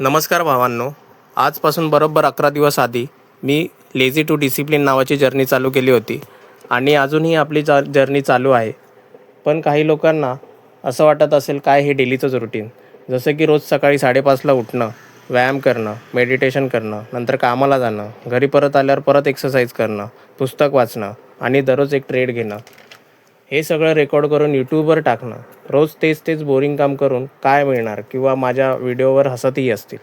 नमस्कार भावांनो, आजपासून बरोबर 11 दिवस आधी मी लेझी टू डिसिप्लिन नावाची जर्नी चालू केली होती आणि अजूनही आपली जर्नी चालू आहे. पण काही लोकांना असं वाटत असेल काय हे डेलीचंच रुटीन, जसं की रोज सकाळी 5:30ला उठणं, व्यायाम करणं, मेडिटेशन करणं, नंतर कामाला जाणं, घरी परत आल्यावर परत एक्सरसाइज करणं, पुस्तक वाचणं आणि दररोज एक ट्रेड घेणं. हे सगळं रेकॉर्ड करून यूट्यूबवर टाकणं. रोज तेच तेच बोरिंग काम करून काय मिळणार किंवा माझ्या व्हिडिओवर हसतही असतील.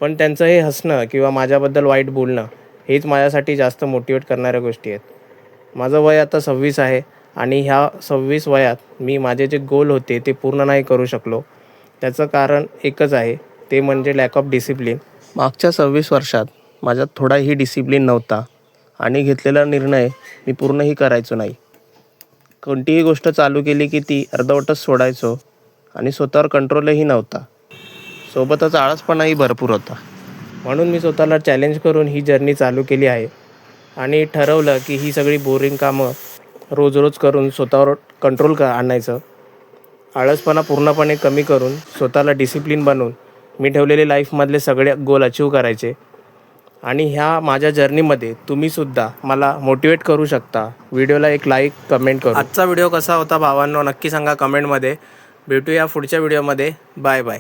पण त्यांचं हे हसणं किंवा माझ्याबद्दल वाईट बोलणं हेच माझ्यासाठी जास्त मोटिवेट करणाऱ्या गोष्टी आहेत. माझं वय आता 26 आहे आणि ह्या 26 वयात मी माझे जे गोल होते ते पूर्ण नाही करू शकलो. त्याचं कारण एकच आहे, ते म्हणजे लॅक ऑफ डिसिप्लिन. मागच्या 26 वर्षात माझ्यात थोडाही डिसिप्लिन नव्हता आणि घेतलेला निर्णय मी पूर्णही करायचो नाही. कोणतीही गोष्ट चालू केली की ती अर्धवटच सोडायचो आणि स्वतःवर कंट्रोलही नव्हता. सोबतच आळसपणाही भरपूर होता. म्हणून मी स्वतःला चॅलेंज करून ही जर्नी चालू केली आहे आणि ठरवलं की ही सगळी बोरिंग कामं रोज रोज करून स्वतःवर कंट्रोल आणायचं. आळसपणा पूर्णपणे कमी करून स्वतःला डिसिप्लिन बनवून मी ठेवलेले लाईफमधले सगळे गोल अचीव करायचे. आणि ह्या माझ्या जर्नीमध्ये तुम्हीसुद्धा मला मोटिवेट करू शकता. व्हिडिओला एक लाईक, कमेंट करू. आजचा व्हिडिओ कसा होता भावांनो नक्की सांगा कमेंटमध्ये. भेटूया पुढच्या व्हिडिओमध्ये. Bye bye.